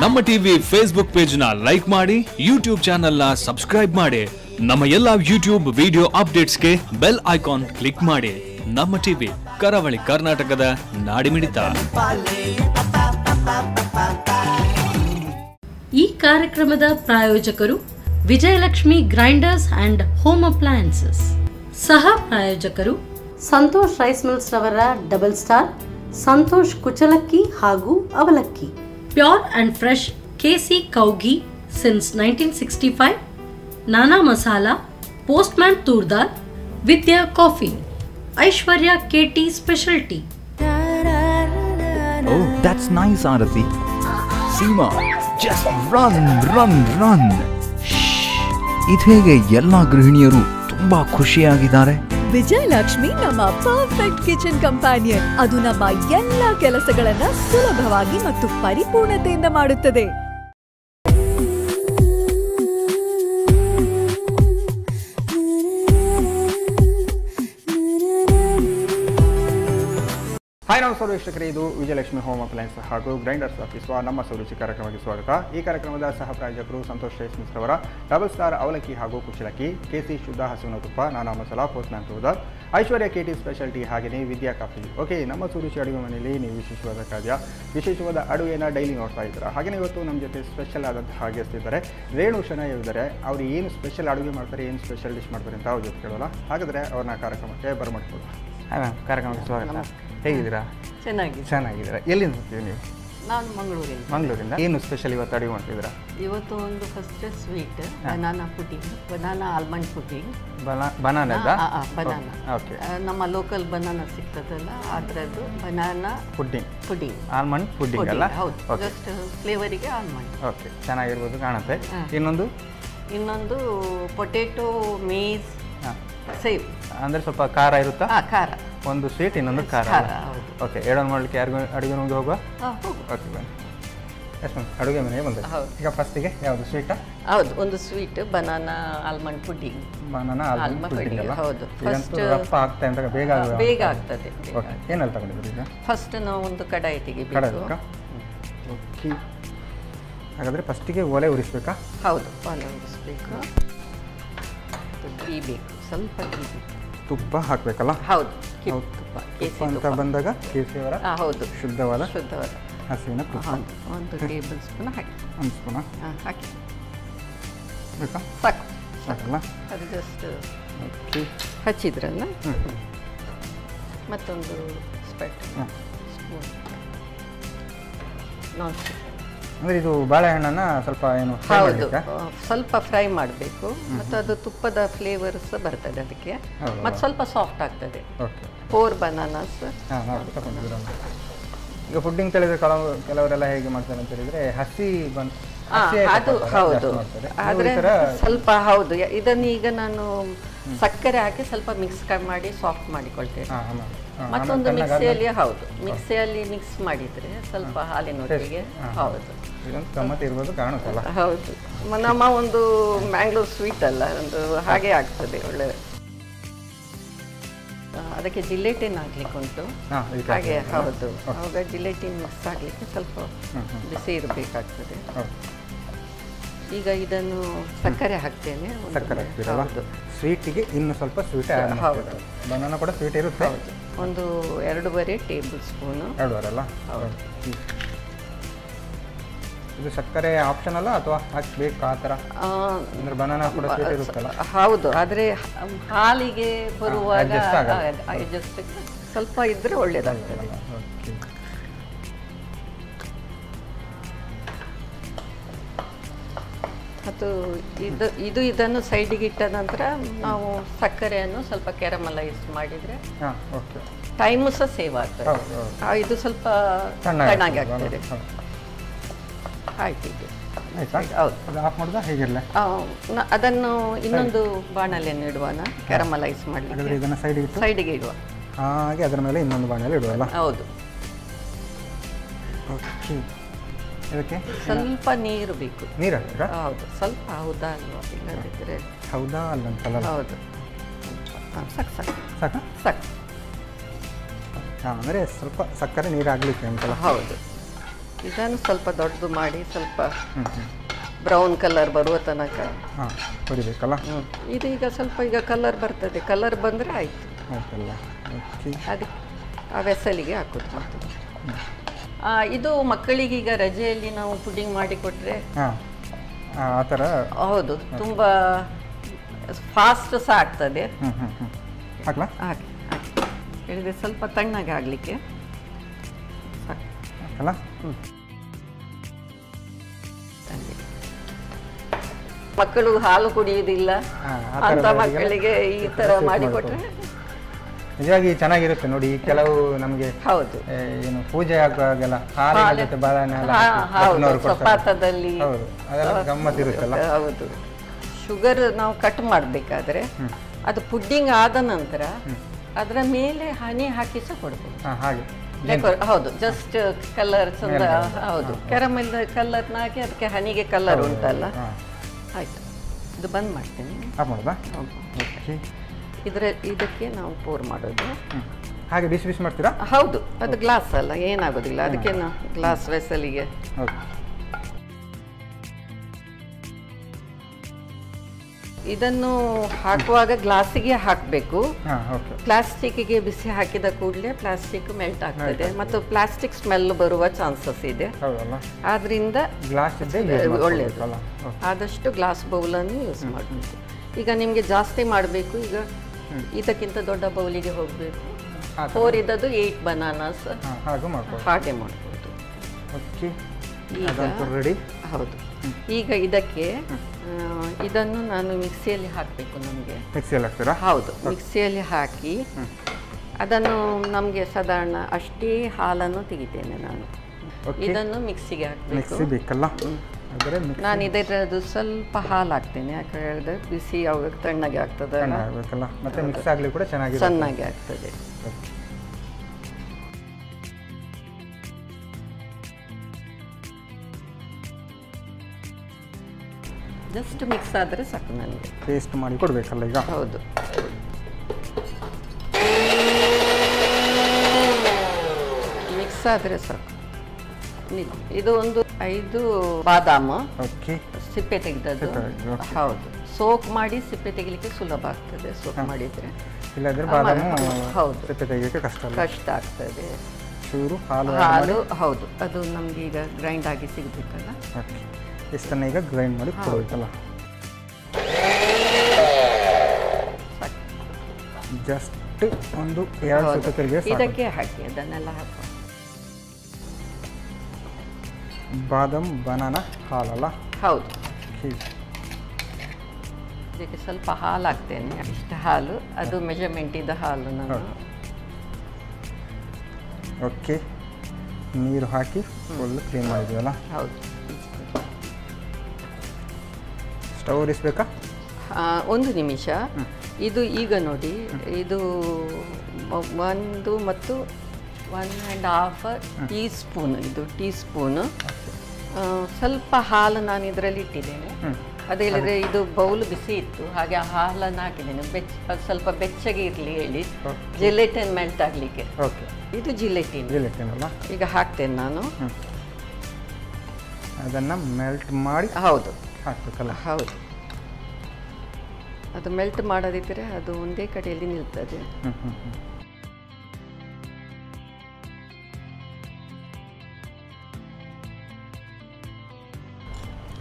ನಮ್ಮ TV Facebook page ನ like ಮಾಡಿ, ಯೂಟ್ಯೂಬ್ ಚಾನೆಲ್ ನ ಸಬ್ಸ್ಕ್ರೈಬ್ ಮಾಡಿ. ನಮ್ಮ ಎಲ್ಲಾ ಯೂಟ್ಯೂಬ್ ವಿಡಿಯೋ ಅಪ್ಡೇಟ್ಸ್ಗೆ ಬೆಲ್ ಐಕಾನ್ ಕ್ಲಿಕ್ ಮಾಡಿ. ನಮ್ಮ ಟಿವಿ, ಕರಾವಳಿ ಕರ್ನಾಟಕದ ನಾಡಿಮಿಡಿತ. ಈ ಕಾರ್ಯಕ್ರಮದ ಪ್ರಾಯೋಜಕರು Vijayalakshmi grinders and home appliances. ಸಹ ಪ್ರಾಯೋಜಕರು ಸಂತೋಷ್ ರೈಸ್ ಮಿಲ್ಸ್ ರವರ ಡಬಲ್ ಸ್ಟಾರ್, ಸಂತೋಷ್ ಕುಚಲಕ್ಕಿ ಹಾಗೂ ಅವಲಕ್ಕಿ. Pure and fresh KC Kowgi since 1965, Nana Masala, postman ತೂರ್ದಾರ್, Vidya coffee, Aishwarya KT speciality. Oh, that's nice, Arati. Seema, just run. ಇದೀಗೆ ಎಲ್ಲ ಗೃಹಿಣಿಯರು ತುಂಬಾ ಖುಷಿಯಾಗಿದ್ದಾರೆ. ವಿಜಯಲಕ್ಷ್ಮಿ ನಮ್ಮ ಪರ್ಫೆಕ್ಟ್ ಕಿಚನ್ ಕಂಪ್ಯಾನಿಯನ್. ಅದು ನಮ್ಮ ಎಲ್ಲ ಕೆಲಸಗಳನ್ನ ಸುಲಭವಾಗಿ ಮತ್ತು ಪರಿಪೂರ್ಣತೆಯಿಂದ ಮಾಡುತ್ತದೆ. ಹಾಯ್ ನಮಸ್ಕಾರ ವೀಕ್ಷಕರೇ, ಇದು ವಿಜಯಲಕ್ಷ್ಮಿ ಹೋಮ್ ಅಪ್ಲಯನ್ಸ್ ಹಾಗೂ ಗ್ರೈಂಡರ್ಸ್ ಆಫೀಸ್ ನಮ್ಮ ಸುರುಚಿ ಕಾರ್ಯಕ್ರಮಕ್ಕೆ ಸ್ವಾಗತ. ಈ ಕಾರ್ಯಕ್ರಮದ ಸಹ ಪ್ರಾಯೋಜಕರು ಸಂತೋಷ್ ರೈಸ್ ಮಿಲ್ಸ್ ರವರ ಡಬಲ್ ಸ್ಟಾರ್ ಅವಲಕ್ಕಿ ಹಾಗೂ ಕುಚ್ಚಲಕ್ಕಿ, ಕೆಸಿ ಶುದ್ಧ ಹಸುವಿನ ತುಪ್ಪ, ನಾನಾ ಮಸಾಲಾ, ಪೋಸ್ಟ್ಮ್ಯಾನ್ ತೂರ್ದಾರ್, ಐಶ್ವರ್ಯ ಕೆಟಿ ಸ್ಪೆಷಾಲಿಟಿ, ಹಾಗೆಯೇ ವಿದ್ಯಾ ಕಾಫಿ. ಓಕೆ, ನಮ್ಮ ಸುರುಚಿ ಅಡುಗೆ ಮನೆಯಲ್ಲಿ ನೀವು ವಿಶೇಷವಾದ ಖಾದ್ಯ, ವಿಶೇಷವಾದ ಅಡುಗೆನ ಡೈಲಿ ನೋಡ್ತಾ ಇದ್ದೀರಾ. ಹಾಗೆಯೇ ಇವತ್ತು ನಮ್ಮ ಜೊತೆ ಸ್ಪೆಷಲ್ ಆದಂತಹ ಗೆಸ್ಟ್ ಇದ್ದಾರೆ, ರೇಣು ಶನಯ್ಯ ಇದ್ದಾರೆ. ಅವರು ಏನು ಸ್ಪೆಷಲ್ ಅಡುಗೆ ಮಾಡ್ತಾರೆ, ಏನು ಸ್ಪೆಷಲ್ ಡಿಶ್ ಮಾಡ್ತಾರೆ ಅಂತ ಅವ್ರ ಜೊತೆ ಕೇಳೋಲ್ಲ. ಹಾಗಾದರೆ ಅವ್ರನ್ನ ಕಾರ್ಯಕ್ರಮಕ್ಕೆ ಬರಮಾಡ್ಬೋದು. ಹಾಂ ಮ್ಯಾಮ್, ಕಾರ್ಯಕ್ರಮಕ್ಕೆ ಸ್ವಾಗತ. ಹೇಗಿದ್ದೀರಾ? ಚೆನ್ನಾಗಿದ್ದೀರಾ. ಎಲ್ಲಿಂದ ಬರ್ತೀವಿ ನೀವು? ನಾನು ಮಂಗಳೂರಿಂದ. ಏನು ಸ್ಪೆಷಲ್ ಇವತ್ತು ಅಡುಗೆ ಮಾಡ್ತಿದ್ದೀರಾ? ಇವತ್ತು ಒಂದು first sweet banana pudding, banana almond pudding. Banana. Okay, ನಮ್ಮ ಲೋಕಲ್ ಬನಾನಾ ಸಿಗ್ತದಲ್ಲ ಅದರದ್ದು ಬನಾನಾ ಪುಡಿಂಗ್, ಆಲ್ಮಂಡ್ ಪುಡಿಂಗ್ ಅಲ್ಲ? ಹೌದು, ಜಸ್ಟ್ ಫ್ಲೇವರಿಗೆ ಆಲ್ಮಂಡ್. ಓಕೆ, ಚೆನ್ನಾಗಿರ್ಬೋದು ಕಾಣುತ್ತೆ. ಇನ್ನೊಂದು ಪೊಟೇಟೋ ಮೇಸ್ ಸೇವ್, ಅಂದರೆ ಸ್ವಲ್ಪ ಖಾರ ಇರುತ್ತಾ? ಖಾರ. ಒಂದು ಸ್ವೀಟ್, ಇನ್ನೊಂದು ಖಾರ. ಓಕೆ, ಎರಡನ್ನು ಮಾಡಲಿಕ್ಕೆ ಯಾರಿಗೂ ಅಡುಗೆ ಮನೆಗೆ ಹೋಗುವ? ಓಕೆ ಬನ್ನಿ. ಎಷ್ಟು ಅಡುಗೆ ಮನೆಗೆ ಬಂದ. ಈಗ ಫಸ್ಟಿಗೆ ಯಾವುದು ಸ್ವೀಟಾ? ಹೌದು, ಒಂದು sweet banana almond pudding. Banana almond pudding ಅಲ್ಲ? ಹೌದು. ಫಸ್ಟ್ ರಪ್ಪ ಆಗ್ತಾ ಅಂತ ಬೇಗ ಆಗ್ತದೆ. ಓಕೆ, ಏನೆಲ್ಲ ತಗೊಂಡಿದ್ದೀರಿ ಈಗ? ಫಸ್ಟ್ ನಾವು ಒಂದು ಕಡಾಯಿ ತೆಗಿಬೇಕು. ಓಕೆ, ಹಾಗಾದರೆ ಫಸ್ಟಿಗೆ ಒಲೆ ಉರಿಸ್ಬೇಕಾ? ಹೌದು, ಒಲೆ ಉರಿಸ್ಬೇಕು. ಬೇಕು, ಸ್ವಲ್ಪ ತುಪ್ಪ ಹಾಕಬೇಕಲ್ಲ? ಹೌದು, ತುಪ್ಪ ಅಂತ ಬಂದಾಗ ಕೇಸರಿಯವರ ಹೌದು ಶುದ್ಧವಾದ ಹಸುವಿನ ತುಪ್ಪ ಒಂದು ಟೇಬಲ್ ಸ್ಪೂನ್ ಹಾಕಿ. ಒಂದು ಸ್ಪೂನ ಹಾಕಿ ಬೇಕಾ? ಸಾಕಲ್ಲ? ಅದು ಜಸ್ಟ್ ಹಚ್ಚಿದ್ರಲ್ಲ. ಮತ್ತೊಂದು ಸ್ಪೂನ್ ನಾನ್ ಸ್ಟಿಕ್. ಅಂದರೆ ಇದು ಬಾಳೆಹಣ್ಣನ್ನು ಸ್ವಲ್ಪ ಏನು? ಹೌದು, ಸ್ವಲ್ಪ ಫ್ರೈ ಮಾಡಬೇಕು. ಮತ್ತು ಅದು ತುಪ್ಪದ ಫ್ಲೇವರ್ಸ್ ಬರ್ತದೆ ಅದಕ್ಕೆ, ಮತ್ತು ಸ್ವಲ್ಪ ಸಾಫ್ಟ್ ಆಗ್ತದೆ. 4 ಬನಾನಾಸ್. ಈಗ ಪುಡ್ಡಿಂಗ್ ತಿಳಿದ್ರೆ ಕೆಲವರೆಲ್ಲ ಹೇಗೆ ಮಾಡ್ತಾರೆ ಅಂತ ಹೇಳಿದ್ರೆ ಹಸಿ ಅದು ಹೌದು, ಆದರೆ ಸ್ವಲ್ಪ ಹೌದು. ಇದನ್ನು ಈಗ ನಾನು ಸಕ್ಕರೆ ಹಾಕಿ ಸ್ವಲ್ಪ ಮಿಕ್ಸ್ ಮಾಡಿ ಸಾಫ್ಟ್ ಮಾಡಿಕೊಳ್ತೇನೆ. ಮತ್ತೊಂದು ಮಿಕ್ಸಿಯಲ್ಲಿ ಮಿಕ್ಸ್ ಮಾಡಿದರೆ ಸ್ವಲ್ಪ ಹಾಲಿನೊಟ್ಟಿಗೆ. ಹೌದು, ಇರ್ಬೋದು ಕಾಣುತ್ತಲ್ಲ? ಹೌದು, ನಮ್ಮ ಒಂದು ಮ್ಯಾಂಗ್ಳೂರ್ ಸ್ವೀಟ್ ಅಲ್ಲ, ಒಂದು ಹಾಗೆ ಆಗ್ತದೆ ಒಳ್ಳೆ. ಅದಕ್ಕೆ ಜಿಲೇಟಿನ್ ಹಾಕ್ಲಿಕ್ಕೆ ಉಂಟು ಹಾಗೆ. ಹೌದು, ಆವಾಗ ಜಿಲೇಟಿನ್ ಮಿಕ್ಸ್ ಆಗಲಿಕ್ಕೆ ಸ್ವಲ್ಪ ಬಿಸಿ ಇರಬೇಕಾಗ್ತದೆ. ಈಗ ಇದನ್ನು ಸಕ್ಕರೆ ಹಾಕ್ತೇನೆ. ಹೌದು, ಸ್ವೀಟಿಗೆ ಇನ್ನು ಸ್ವಲ್ಪ ಸ್ವೀಟ್. ಹೌದು, ಬನಾನಾ ಕೂಡ ಸ್ವೀಟ್ ಇರುತ್ತೆ. ಒಂದು 2.5 ಟೇಬಲ್ ಸ್ಪೂನು. 2.5 ಅಲ್ಲ? ಹೌದು. ಇದು ಸಕ್ಕರೆ ಆಪ್ಷನಲ್ಲ ಅಥವಾ ಹಾಕಬೇಕು ಆ ಥರ? ಅಂದರೆ ಬನಾನಾ ಕೂಡ ಸ್ವೀಟ್ ಇರುತ್ತಲ್ಲ? ಹೌದು, ಆದರೆ ಹಾಲಿಗೆ ಬರುವಾಗ ಅಡ್ಜಸ್ಟ್ ಸ್ವಲ್ಪ ಇದ್ದರೆ ಒಳ್ಳೆಯದಾಗ್ತದೆ. ಮತ್ತು ಇದನ್ನು ಸೈಡಿಗೆ ಇಟ್ಟ ನಂತರ ನಾವು ಸಕ್ಕರೆಯನ್ನು ಸ್ವಲ್ಪ ಕ್ಯಾರಮಲೈಸ್ ಮಾಡಿದರೆ ಟೈಮು ಸಹ ಸೇವ್ ಆಗ್ತದೆ. ಇದು ಸ್ವಲ್ಪ ಚೆನ್ನಾಗಿ ಆಗ್ತದೆ. ಆಯ್ತು, ಅದನ್ನು ಇನ್ನೊಂದು ಬಾಣಲೆಯನ್ನು ಇಡುವನ, ಕ್ಯಾರಮಲೈಸ್ ಮಾಡಲಿಕ್ಕೆ ಸೈಡಿಗೆ ಇಡುವ. ಹಾಗೆ ಅದರ ಮೇಲೆ ಇನ್ನೊಂದು ಬಾಣಲೆ ಇಡುವಲ್ಲ? ಹೌದು. ಇದಕ್ಕೆ ಸ್ವಲ್ಪ ನೀರು ಬೇಕು. ನೀರು? ಹೌದು, ಸ್ವಲ್ಪ. ಹೌದಾ ಅಲ್ವಾ? ಇಲ್ಲದಿದ್ದರೆ ಹೌದಾ ಅಲ್ಲಂತಲ್ಲ? ಹೌದು, ಸಾಕು. ಅಂದರೆ ಸ್ವಲ್ಪ ಸಕ್ಕರೆ ನೀರು ಆಗಲಿಕ್ಕೆ ಅಂತಲ್ಲ? ಹೌದು. ಇದನ್ನು ಸ್ವಲ್ಪ ದೊಡ್ಡದು ಮಾಡಿ ಸ್ವಲ್ಪ ಬ್ರೌನ್ ಕಲರ್ ಬರುವ ತನಕ ಹುರಿಬೇಕಲ್ಲ. ಇದೀಗ ಸ್ವಲ್ಪ ಈಗ ಕಲರ್ ಬರ್ತದೆ, ಕಲರ್ ಬಂದರೆ ಆಯಿತು. ಅದಕ್ಕೆ ಆ ವೆಸಲಿಗೆ ಹಾಕೋದು ಮತ್ತೆ. ಇದು ಮಕ್ಕಳಿಗೆ ಈಗ ರಜೆಯಲ್ಲಿ ನಾವು ಪುಡಿಂಗ್ ಮಾಡಿ ಕೊಟ್ಟರೆ ಆ ಥರ ಹೌದು, ತುಂಬ ಫಾಸ್ಟ್ ಸಹ ಆಗ್ತದೆ. ಹಾಕ್ಲಾ? ಹಾಕಿ ಹೇಳಿದ್ರೆ ಸ್ವಲ್ಪ ತಣ್ಣಗೆ ಆಗಲಿಕ್ಕೆ ಅಲ್ಲ. ಮಕ್ಕಳು ಹಾಲು ಕುಡಿಯುವುದಿಲ್ಲ ಅಂತ ಮಕ್ಕಳಿಗೆ ಈ ಥರ ಮಾಡಿಕೊಟ್ರೆ ನಿಜವಾಗಿ ಚೆನ್ನಾಗಿರುತ್ತೆ ನೋಡಿ. ಕೆಲವು ನಮಗೆ ಹೌದು ಏನು ಪೂಜೆ ಆಗುವಾಗೆಲ್ಲ ಹಾಲಿನ ಜೊತೆ ಬಾಳೆಹಣ್ಣು ಚಪಾತದಲ್ಲಿ ಅದೆಲ್ಲ ಗಮ್ಮತ್ತಿರುತ್ತಲ್ಲ. ಹೌದು. ಶುಗರ್ ನಾವು ಕಟ್ ಮಾಡಬೇಕಾದ್ರೆ ಅದು ಪುಡ್ಡಿಂಗ್ ಆದ ನಂತರ ಅದರ ಮೇಲೆ ಹನಿ ಹಾಕಿ ಸಹ ಕೊಡ್ಬೋದು. ಹಾಗೆ ಹೌದು, ಜಸ್ಟ್ ಕಲರ್ ಚಂದ. ಹೌದು, ಕ್ಯಾರಮೆಲ್ ಕಲರ್ನ ಹಾಕಿ ಅದಕ್ಕೆ ಹನಿಗೆ ಕಲರ್ ಉಂಟಲ್ಲ. ಆಯ್ತು, ಇದು ಬಂದ್ ಮಾಡ್ತೇನೆ. ಇದಕ್ಕೆ ನಾವು ಪೋರ್ ಮಾಡೋದು. ಹಾಗೆ ಬಿಸಿ ಬಿಸಿ ಮಾಡ್ತೀರಾ? ಹೌದು, ಅದು ಗ್ಲಾಸ್ ಅಲ್ಲ, ಏನಾಗೋದಿಲ್ಲ. ಅದಕ್ಕೆ ನಾವು ಗ್ಲಾಸ್ ವೆಸಲಿಗೆ ಇದನ್ನು ಹಾಕುವಾಗ ಗ್ಲಾಸಿಗೆ ಹಾಕಬೇಕು. ಪ್ಲಾಸ್ಟಿಕ್ಗೆ ಬಿಸಿ ಹಾಕಿದ ಕೂಡಲೇ ಪ್ಲಾಸ್ಟಿಕ್ ಮೆಲ್ಟ್ ಆಗ್ತದೆ ಮತ್ತು ಪ್ಲಾಸ್ಟಿಕ್ ಸ್ಮೆಲ್ ಬರುವ ಚಾನ್ಸಸ್ ಇದೆ. ಆದ್ರಿಂದ ಒಳ್ಳೆಯದು, ಆದಷ್ಟು ಗ್ಲಾಸ್ ಬೌಲನ್ನು ಯೂಸ್ ಮಾಡಬೇಕು. ಈಗ ನಿಮಗೆ ಜಾಸ್ತಿ ಮಾಡಬೇಕು, ಈಗ ಇದಕ್ಕಿಂತ ದೊಡ್ಡ ಬೌಲಿಗೆ ಹೋಗಬೇಕು. 4 ಇದ್ದದ್ದು 8 ಬನಾನಾಸ್ ಹಾಗೆ ಮಾಡ್ಬೋದು. ಹೌದು. ಈಗ ಇದಕ್ಕೆ ಇದನ್ನು ನಾನು ಮಿಕ್ಸಿಯಲ್ಲಿ ಹಾಕಬೇಕು. ನಮಗೆ ಮಿಕ್ಸಿಯಲ್ಲಿ ಹಾಕ್ತೀರಾ? ಹೌದು, ಮಿಕ್ಸಿಯಲ್ಲಿ ಹಾಕಿ ಅದನ್ನು ನಮಗೆ ಸಾಧಾರಣ ಅಷ್ಟೇ ಹಾಲನ್ನು ತೆಗಿತೇನೆ ನಾನು. ಇದನ್ನು ಮಿಕ್ಸಿಗೆ ಹಾಕಬೇಕು. ನಾನು ಇದರದ್ದು ಸ್ವಲ್ಪ ಹಾಲು ಹಾಕ್ತೇನೆ, ಯಾಕೆ ಹೇಳಿದ್ರೆ ಬಿಸಿ ಯಾವಾಗ ತಣ್ಣಗೆ ಆಗ್ತದೆ, ಚೆನ್ನಾಗಿ ಆಗ್ತದೆ. ಜಸ್ಟ್ ಮಿಕ್ಸ್ ಆದರೆ ಸಾಕು. ನನಗೆ ಪೇಸ್ಟ್ ಮಾಡಿ ಕೊಡಬೇಕಲ್ಲ ಈಗ? ಹೌದು. ಮಿಕ್ಸ್ ಆದರೆ ಸಾಕು. ಇದು ಒಂದು 5 ಬಾದಾಮು ಸಿಪ್ಪೆ ತೆಗೆದದ್ದು. ಹೌದು, ಸೋಕ್ ಮಾಡಿ ಸಿಪ್ಪೆ ತೆಗಿಲಿಕ್ಕೆ ಸುಲಭ ಆಗ್ತದೆ ಸೋಕ್ ಮಾಡಿದರೆ. ಇಲ್ಲದ್ರೆ ಬಾದಾಮು ಹೌದು ಸಿಪ್ಪೆ ತೆಗಿಲಿಕ್ಕೆ ಕಷ್ಟ ಆಗ್ತದೆ. ಚೂರು ಹಾಲು ಹೌದು, ಅದು ನಮ್ಗೆ ಈಗ ಗ್ರೈಂಡ್ ಆಗಿ ಸಿಗಬೇಕಲ್ಲ. ಇಷ್ಟನ್ನ ಈಗ ಗ್ರೈಂಡ್ ಮಾಡಿ ಕೊಡಬೇಕಲ್ಲ. ಜಸ್ಟ್ ಒಂದು 2 ಸುತ್ತರಿಗೆ ಇದಕ್ಕೆ ಹಾಕಿ ಅದನ್ನೆಲ್ಲ ಹಾಕಿ. ಬಾದಾಮ್ ಬನಾನಾ ಹಾಲಲ್ಲ? ಹೌದು. ಇದಕ್ಕೆ ಸ್ವಲ್ಪ ಹಾಲು ಹಾಕ್ತೇನೆ, ಇಷ್ಟು ಹಾಲು. ಅದು ಮೆಜರ್ಮೆಂಟ್ ಇದ್ದ ಹಾಲು ನಾನು. ಓಕೆ, ನೀರು ಹಾಕಿ ಫುಲ್ ಕ್ಲೀನ್ ಮಾಡಿದ್ವಲ್ಲ? ಹೌದು. ಸ್ಟವ್ ಉರಿಸ್ಬೇಕಾ? 1 ನಿಮಿಷ. ಇದು ಈಗ ನೋಡಿ, ಇದು 1 ಮತ್ತು 1.5 ಟೀ ಸ್ಪೂನ್, ಇದು ಟೀ ಸ್ಪೂನು. ಸ್ವಲ್ಪ ಹಾಲು ನಾನು ಇದರಲ್ಲಿ ಇಟ್ಟಿದ್ದೇನೆ. ಅದು ಹೇಳಿದರೆ ಇದು ಬೌಲ್ ಬಿಸಿ ಇತ್ತು, ಹಾಗೆ ಆ ಹಾಲನ್ನು ಹಾಕಿದ್ದೇನೆ. ಸ್ವಲ್ಪ ಬೆಚ್ಚಗೆ ಇರಲಿ ಹೇಳಿ, ಜಿಲೆಟಿನ್ ಮೆಲ್ಟ್ ಆಗಲಿಕ್ಕೆ. ಇದು ಜಿಲೆಟಿನ್ ಅಲ್ಲ? ಈಗ ಹಾಕ್ತೇನೆ ನಾನು. ಅದನ್ನು ಮೆಲ್ಟ್ ಮಾಡಿ ಹೌದು ಹಾಕಬೇಕಲ್ಲ? ಹೌದು. ಅದು ಮೆಲ್ಟ್ ಮಾಡೋದಿದ್ದರೆ ಅದು ಒಂದೇ ಕಡೆಯಲ್ಲಿ ನಿಲ್ತದೆ.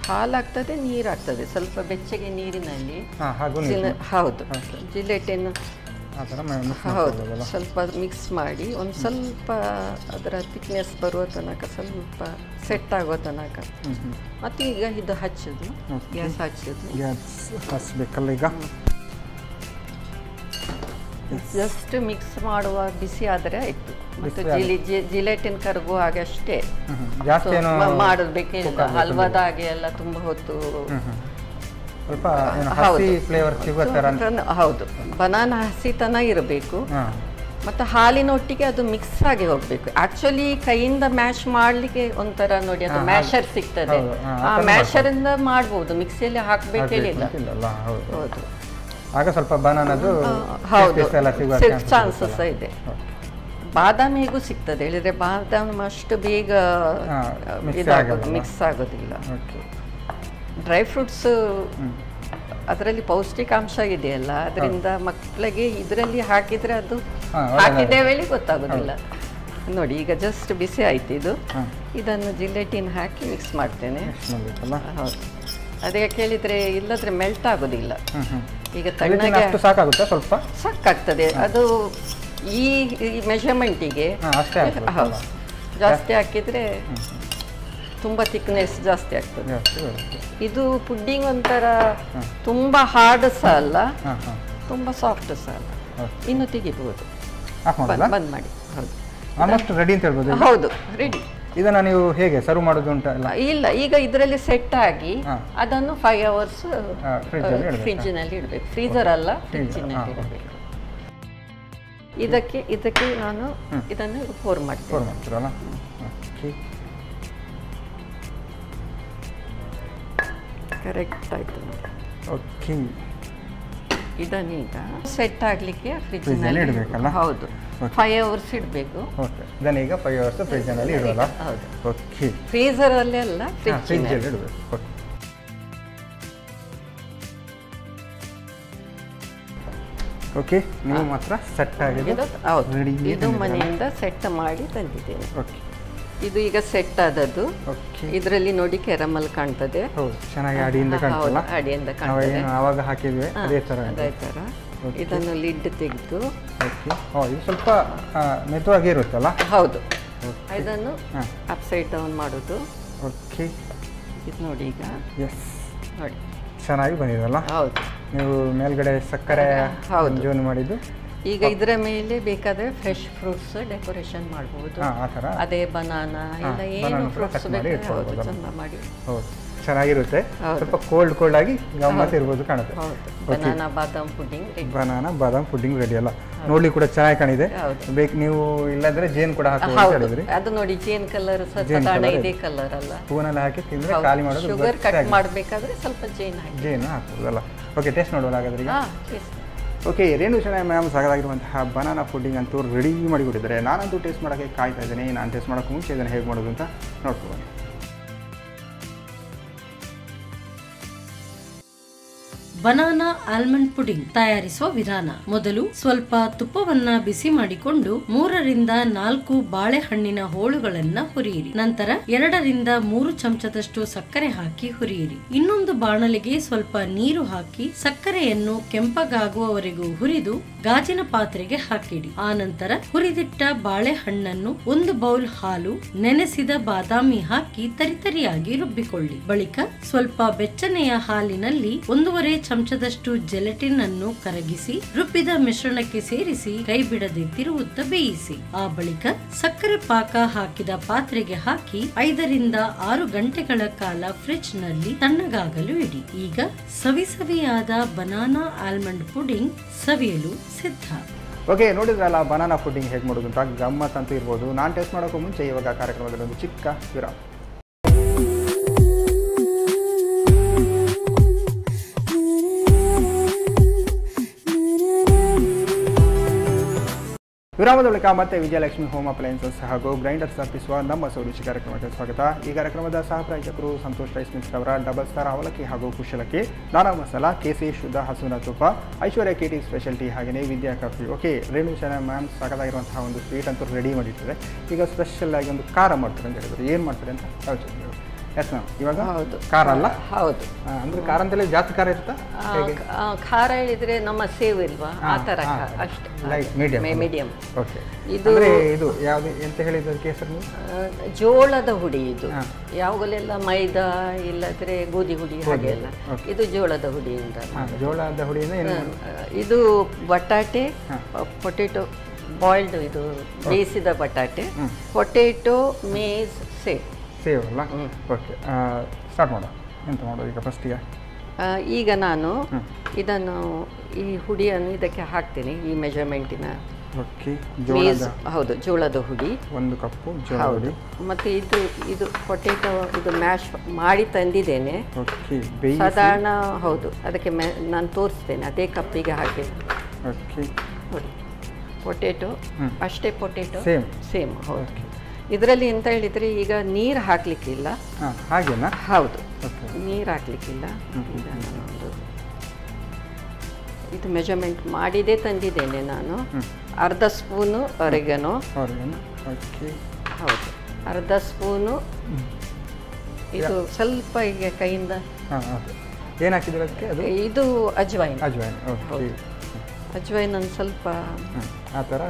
ಹಾಲಾಗ್ತದೆ, ನೀರಾಗ್ತದೆ, ಸ್ವಲ್ಪ ಬೆಚ್ಚಗೆ ನೀರಿನಲ್ಲಿ. ಹೌದು, ಜಿಲೆಟಿನ್ ಹೌದು. ಸ್ವಲ್ಪ ಮಿಕ್ಸ್ ಮಾಡಿ ಒಂದು ಸ್ವಲ್ಪ ಅದರ ಥಿಕ್ನೆಸ್ ಬರುವ ತನಕ, ಸ್ವಲ್ಪ ಸೆಟ್ ಆಗೋ ತನಕ. ಮತ್ತು ಈಗ ಇದು ಹಚ್ಚೋದು, ಗ್ಯಾಸ್ ಹಚ್ಚಬೇಕಲ್ಲ ಈಗ? ಜಸ್ಟ್ ಮಿಕ್ಸ್ ಮಾಡುವ ಬಿಸಿ ಆದರೆ ಆಯಿತು. ಮತ್ತು ಜಿಲೆಟಿನ್ ಕರಗುವಾಗ ಅಷ್ಟೇ ಮಾಡೋದು, ಬೇಕೇನಿಲ್ಲ. ಹಲ್ವಾದ ಹಾಗೆ ಎಲ್ಲ ತುಂಬ ಹೊತ್ತು. ಹೌದು, ಬನಾನಾ ಹಸಿತನ ಇರಬೇಕು ಮತ್ತು ಹಾಲಿನೊಟ್ಟಿಗೆ ಅದು ಮಿಕ್ಸ್ ಆಗಿ ಹೋಗಬೇಕು. ಆಕ್ಚುಲಿ ಕೈಯಿಂದ ಮ್ಯಾಶ್ ಮಾಡಲಿಕ್ಕೆ ಒಂಥರ ನೋಡಿ, ಅದು ಮ್ಯಾಶರ್ ಸಿಗ್ತದೆ, ಆ ಮ್ಯಾಶರಿಂದ ಮಾಡ್ಬೋದು, ಮಿಕ್ಸಿಯಲ್ಲಿ ಹಾಕಬೇಕೇನಿಲ್ಲ. ಹೌದು, ಆಗ ಸ್ವಲ್ಪ ಬನಾನದು ಹೌದು ಚಾನ್ಸಸ್ ಇದೆ. ಬಾದಾಮಿ ಹೇಗೂ ಸಿಗ್ತದೆ ಹೇಳಿದ್ರೆ ಬಾದಾಮಿ ಅಷ್ಟು ಬೇಗ ಮಿಕ್ಸ್ ಆಗೋದಿಲ್ಲ. ಡ್ರೈ ಫ್ರೂಟ್ಸ್ ಅದರಲ್ಲಿ ಪೌಷ್ಟಿಕಾಂಶ ಇದೆಯಲ್ಲ, ಅದರಿಂದ ಮಕ್ಕಳಿಗೆ ಇದರಲ್ಲಿ ಹಾಕಿದ್ರೆ ಅದು ಹಾಕಿದ್ದೇವೆ ಗೊತ್ತಾಗೋದಿಲ್ಲ. ನೋಡಿ ಈಗ ಜಸ್ಟ್ ಬಿಸಿ ಆಯ್ತು ಇದು. ಇದನ್ನು ಜಿಲೆಟಿನ್ ಹಾಕಿ ಮಿಕ್ಸ್ ಮಾಡ್ತೇನೆ. ಹೌದು, ಅದೇ ಕೇಳಿದ್ರೆ ಇಲ್ಲದ್ರೆ ಮೆಲ್ಟ್ ಆಗೋದಿಲ್ಲ. ಈಗ ತಣ್ಣಗೆ ಸಾಕಾಗುತ್ತೆ, ಸ್ವಲ್ಪ ಸಾಕಾಗ್ತದೆ ಅದು ಈ ಮೆಷರ್ಮೆಂಟಿಗೆ. ಹೌದು, ಜಾಸ್ತಿ ಹಾಕಿದ್ರೆ ತುಂಬಾ ಥಿಕ್ನೆಸ್ ಜಾಸ್ತಿ ಆಗ್ತದೆ. ಇದು ಪುಡ್ಡಿಂಗ್ ಒಂಥರ ತುಂಬಾ ಹಾರ್ಡ್ ಸಹ ಅಲ್ಲ, ತುಂಬಾ ಸಾಫ್ಟ್ ಸಹ ಅಲ್ಲ. ಇನ್ನು ತೆಗಿಬಹುದು, ಬಂದ್ ಮಾಡಿ. ಹೌದು, ಆಲ್ಮೋಸ್ಟ್ ರೆಡಿ ಅಂತ ಹೇಳ್ಬೋದು. ಹೌದು, ರೆಡಿ. ಇದನ್ನ ನೀವು ಹೇಗೆ ಸರ್ವ್ ಮಾಡೋದು ಉಂಟಲ್ಲ? ಇಲ್ಲ, ಈಗ ಇದರಲ್ಲಿ ಸೆಟ್ ಆಗಿ ಅದನ್ನು 5 hours ಫ್ರಿಡ್ಜ್ನಲ್ಲಿ ಇಡಬೇಕು. ಫ್ರೀಜರ್ ಅಲ್ಲ, ಫ್ರಿಡ್ಜ್ನಲ್ಲಿ ಇಡಬೇಕು. ಇದಕ್ಕೆ ನಾನು ಇದನ್ನು ಪೋರ್ ಮಾಡ್ತೇನೆ. ಕರೆಕ್ಟ್ ಆಯ್ತು. ಓಕೆ, ಇದನ್ನೀಗ ಸೆಟ್ ಆಗ್ಲಿಕ್ಕೆ ಫ್ರಿಡ್ಜ್ನಲ್ಲಿ ಇಡಬೇಕಲ್ಲ? ಹೌದು, 5 hours ಇಡಬೇಕು. ಓಕೆ, ಇದನ್ನೀಗ 5 hours ಫ್ರಿಡ್ಜ್ನಲ್ಲಿ ಇಡೋಲ್ಲ? ಹೌದು. ಓಕೆ, ಫ್ರೀಜರ್ ಅಲ್ಲೇ ಅಲ್ಲ, ಫ್ರಿಡ್ಜ್ನಲ್ಲಿ ಇಡಬೇಕು. ಓಕೆ, ನೀವು ಮಾತ್ರ ಸೆಟ್ ಆಗಿದೆ. ಹೌದು, ಇದು ಮನೆಯಿಂದ ಸೆಟ್ ಮಾಡಿ ತಂದಿದ್ದೇನೆ. ಓಕೆ, ಇದು ಈಗ ಸೆಟ್ ಆದದ್ದು. ಇದರಲ್ಲಿ ನೋಡಿ ಕೆರಮಲ್ ಕಾಣ್ತದೆ. ಚೆನ್ನಾಗಿ ಅಡಿಯಿಂದ ಕಾಣ್ತಲ್ಲ? ಅಡಿಯಿಂದ ಕಾಣ್ತದೆ. ಆವಾಗ ಹಾಕಿದ್ವಿ ಅದೇ ತರ. ಇದನ್ನು ಲಿಡ್ ತೆಗೆದು ಇದು ಸ್ವಲ್ಪ ಮೆದುವಾಗಿ ಇರುತ್ತಲ್ಲ? ಹೌದು, ಇದನ್ನು ಅಪ್ಸೈಡ್ ಡೌನ್ ಮಾಡೋದು. ಓಕೆ, ಇದು ನೋಡಿ ಈಗ. ಎಸ್, ನೋಡಿ ಚೆನ್ನಾಗಿ ಬಂದಿದಲ್ಲ? ಹೌದು. ನೀವು ಮೇಲ್ಗಡೆ ಸಕ್ಕರೆ ಜೋನ್ ಮಾಡಿದ್ದು. ಈಗ ಇದರ ಮೇಲೆ ಬೇಕಾದ್ರೆ ಫ್ರೆಶ್ ಫ್ರೂಟ್ಸ್ ಡೆಕೋರೇಷನ್ ಮಾಡಬಹುದು. ಅದೇ ಬನಾನಾ ಇಲ್ಲ ಏನು ಫ್ರೂಟ್ಸ್ ಬೇಕಾದ್ರೆ ಚಂದ ಮಾಡಿ. ಚೆನ್ನಾಗಿರುತ್ತೆ, ಸ್ವಲ್ಪ ಕೋಲ್ಡ್ ಆಗಿ ಗಮ್ಮತ್ ಇರ್ಬೋದು ಕಾಣುತ್ತೆ. ಬನಾನಾ ಬಾದಾಮ್ ಪುಡ್ಡಿಂಗ್ ರೆಡಿ ಅಲ್ಲ? ನೋಡ್ಲಿಕ್ಕೆ ಕೂಡ ಚೆನ್ನಾಗಿ ಕಾಣಿದೆ. ಬೇಕು ನೀವು ಇಲ್ಲದ್ರೆ ಜೇನ್ ಕೂಡ ಹಾಕಿ. ಅದು ನೋಡಿ ಜೇನ್ ಕಲರ್ ಇದೇ ಕಲರ್ ಅಲ್ಲ? ಸ್ಪೂನಲ್ಲಿ ಹಾಕಿ ತಿಂದ್ರೆ ಖಾಲಿ ಮಾಡೋದು. ಶುಗರ್ ಕಟ್ ಮಾಡಬೇಕಾದ್ರೆ ಸ್ವಲ್ಪ ಜೇನು ಹಾಕ್ಬೋದಲ್ಲ? ಓಕೆ, ಟೇಸ್ಟ್ ನೋಡೋಣ ಹಾಗಾದ್ರೆ. Okay, Renu Shenoy ma'am ಸಾಕಾಗಿರುವಂತಹ banana pudding ಅಂತೂ ರೆಡಿ ಮಾಡಿಕೊಟ್ಟಿದ್ದಾರೆ. ನಾನಂತೂ ಟೇಸ್ಟ್ ಮಾಡೋಕ್ಕೆ ಕಾಯ್ತಾ ಇದ್ದೀನಿ. ನಾನು ಟೇಸ್ಟ್ ಮಾಡೋಕ್ಕೆ ಮುಂಚೆ ಇದನ್ನು ಹೇಗೆ ಮಾಡೋದು ಅಂತ ನೋಡ್ಕೊಳ್ಳಿ. ಬನಾನಾ ಆಲ್ಮಂಡ್ ಪುಡಿಂಗ್ ತಯಾರಿಸುವ ವಿಧಾನ. ಮೊದಲು ಸ್ವಲ್ಪ ತುಪ್ಪವನ್ನ ಬಿಸಿ ಮಾಡಿಕೊಂಡು 3 ರಿಂದ 4 ಬಾಳೆಹಣ್ಣಿನ ಹೋಳುಗಳನ್ನ ಹುರಿಯಿರಿ. ನಂತರ 2 ರಿಂದ 3 ಚಮಚದಷ್ಟು ಸಕ್ಕರೆ ಹಾಕಿ ಹುರಿಯಿರಿ. ಇನ್ನೊಂದು ಬಾಣಲೆಗೆ ಸ್ವಲ್ಪ ನೀರು ಹಾಕಿ ಸಕ್ಕರೆಯನ್ನು ಕೆಂಪಗಾಗುವವರೆಗೂ ಹುರಿದು ಗಾಜಿನ ಪಾತ್ರೆಗೆ ಹಾಕಿಡಿ. ಆ ನಂತರ ಹುರಿದಿಟ್ಟ ಬಾಳೆಹಣ್ಣನ್ನು 1 ಬೌಲ್ ಹಾಲು, ನೆನೆಸಿದ ಬಾದಾಮಿ ಹಾಕಿ ತರಿತರಿಯಾಗಿ ರುಬ್ಬಿಕೊಳ್ಳಿ. ಬಳಿಕ ಸ್ವಲ್ಪ ಬೆಚ್ಚನೆಯ ಹಾಲಿನಲ್ಲಿ 1.5 ಚಮಚದಷ್ಟು ಜೆಲಟಿನ್ ಅನ್ನು ಕರಗಿಸಿ ರುಬ್ಬಿದ ಮಿಶ್ರಣಕ್ಕೆ ಸೇರಿಸಿ ಕೈ ಬಿಡದೆ ತಿರುವುತ್ತಾ ಬೇಯಿಸಿ. ಆ ಬಳಿಕ ಸಕ್ಕರೆ ಪಾಕ ಹಾಕಿದ ಪಾತ್ರೆಗೆ ಹಾಕಿ 5 ರಿಂದ 6 ಗಂಟೆಗಳ ಕಾಲ ಫ್ರಿಡ್ಜ್ ನಲ್ಲಿ ತಣ್ಣಗಾಗಲು ಇಡಿ. ಈಗ ಸವಿಸವಿಯಾದ ಬನಾನಾ ಆಲ್ಮಂಡ್ ಪುಡಿಂಗ್ ಸವಿಯಲು ಸಿದ್ಧ. ಓಕೆ, ನೋಡಿದ್ರಲ್ಲ ಬನಾನಾ ಪುಡ್ಡಿಂಗ್ ಹೇಗೆ ಮಾಡೋದು ಅಂತ. ಗಮ್ಮತ್ ಅಂತೂ ಇರ್ಬೋದು. ನಾನು ಟೇಸ್ಟ್ ಮಾಡೋಕ್ಕೂ ಮುಂಚೆ ಇವಾಗ ಕಾರ್ಯಕ್ರಮದಲ್ಲಿ ಒಂದು ಚಿಕ್ಕ ವಿರಾಮ. ವಿರಾಮದ ಬಳಿಕ ಮತ್ತೆ ವಿಜಯಲಕ್ಷ್ಮಿ ಹೋಮ್ ಅಪ್ಲಯನ್ಸಸ್ ಹಾಗೂ ಗ್ರೈಂಡರ್ಸ್ ಅರ್ಪಿಸುವ ನಮ್ಮ ಸೌರುಚಿ ಕಾರ್ಯಕ್ರಮಕ್ಕೆ ಸ್ವಾಗತ. ಈ ಕಾರ್ಯಕ್ರಮದ ಸಹ ಪ್ರಾಯೋಜಕರು ಸಂತೋಷ್ ರೈಸ್ ಮಿಲ್ಸ್ ಅವರ ಡಬಲ್ ಸ್ಟಾರ್ ಅವಲಕ್ಕಿ ಹಾಗೂ ಕುಶಲಕ್ಕಿ, ನಾನಾ ಮಸಾಲ, KC ಶುದ್ಧ ಹಸುವಿನ ತುಪ್ಪ, ಐಶ್ವರ್ಯ KT ಸ್ಪೆಷಾಲಿಟಿ, ಹಾಗೆಯೇ ವಿದ್ಯಾ coffee. Okay, Renu Shenoy ma'am ಸಾಕಾಗಿರುವಂತಹ ಒಂದು ಸ್ವೀಟ್ ಅಂತೂ ರೆಡಿ ಮಾಡಿರ್ತಾರೆ. ಈಗ ಸ್ಪೆಷಲ್ ಆಗಿ ಒಂದು ಖಾರ ಮಾಡ್ತಾರೆ ಅಂತ ಹೇಳಿದ್ರು. ಏನು ಮಾಡ್ತಾರೆ ಅಂತ ಯೋಚನೆ. ಎಸ್ ಮ್ಯಾಮ್, ಇವಾಗ ಖಾರ ಅಲ್ಲ? ಹೌದು. ಅಂದ್ರೆ ಖಾರ ಅಂತೇಳಿ ಜಾಸ್ತಿ ಖಾರ ಇರುತ್ತಾ? ಖಾರ ಹೇಳಿದ್ರೆ ನಮ್ಮ ಸೇವ್ ಇಲ್ವಾ, ಆ ತರ ಅಷ್ಟೇ. Like medium. ಓಕೆ, ಇದು ಯಾವುದು ಎಂತ ಹೇಳಿದ್ದಕ್ಕೆ ಹೆಸರು? ಜೋಳದ ಹುಡಿ. ಇದು ಯಾವಾಗಲೆಲ್ಲ ಮೈದಾ ಇಲ್ಲದ್ರೆ ಗೋಧಿ ಹುಡಿ ಹಾಗೆಲ್ಲ. ಇದು ಜೋಳದ ಹುಡಿಯಿಂದ. ಜೋಳದ ಹುಡಿಯಿಂದ ಇದು ಬಟಾಟೆ, ಪೊಟೆಟೊ ಬಾಯ್ಲ್ಡ್, ಇದು ಬೇಯಿಸಿದ ಬಟಾಟೆ, ಪೊಟೆಟೊ, ಮೇಸ್, ಸೇವ್ ಅಲ್ಲ? ಓಕೆ, ಸ್ಟಾರ್ಟ್ ಮಾಡೋಣ. ಎಂತ ಮಾಡೋದು ಈಗ ಫಸ್ಟಿಗೆ? ಈಗ ನಾನು ಇದನ್ನು ಈ ಹುಡಿಯನ್ನು ಇದಕ್ಕೆ ಹಾಕ್ತೀನಿ, ಈ ಮೆಜರ್ಮೆಂಟಿನ. ಓಕೆ, ಹೌದು, ಜೋಳದ ಹುಡಿ 1 ಕಪ್ಪು ಜೋಳದ ಹುಡಿ. ಮತ್ತು ಇದು ಪೊಟೆಟೊ, ಇದು ಮ್ಯಾಶ್ ಮಾಡಿ ತಂದಿದ್ದೇನೆ. ಓಕೆ, ಸಾಧಾರಣ ಹೌದು, ಅದಕ್ಕೆ ನಾನು ತೋರಿಸ್ತೇನೆ. ಅದೇ ಕಪ್ಪಿಗೆ ಹಾಕಿ. ಓಕೆ, ನೋಡಿ ಪೊಟೇಟೊ ಅಷ್ಟೇ, ಪೊಟೇಟೊ ಸೇಮ್. ಹೌದು. ಇದರಲ್ಲಿ ಎಂತ ಹೇಳಿದರೆ ಈಗ ನೀರು ಹಾಕಲಿಕ್ಕಿಲ್ಲ. ಹಾಗೇನಾ? ಹೌದು, ನೀರು ಹಾಕಲಿಕ್ಕಿಲ್ಲ. ಈಗ ನಾನೊಂದು ಇದು ಮೆಜರ್ಮೆಂಟ್ ಮಾಡಿದೇ ತಂದಿದ್ದೇನೆ ನಾನು. ಅರ್ಧ ಸ್ಪೂನು ಒರೆಗನೋ. ಹೌದು, ಅರ್ಧ ಸ್ಪೂನು. ಇದು ಸ್ವಲ್ಪ ಈಗ ಕೈಯಿಂದ ಏನು ಹಾಕಿದ್ರೆ ಅದಕ್ಕೆ? ಅದು ಇದು ಅಜ್ವೈನ್. ಹೌದು, ಅಜ್ವೈನ್ ಒಂದು ಸ್ವಲ್ಪ ಆ ಥರ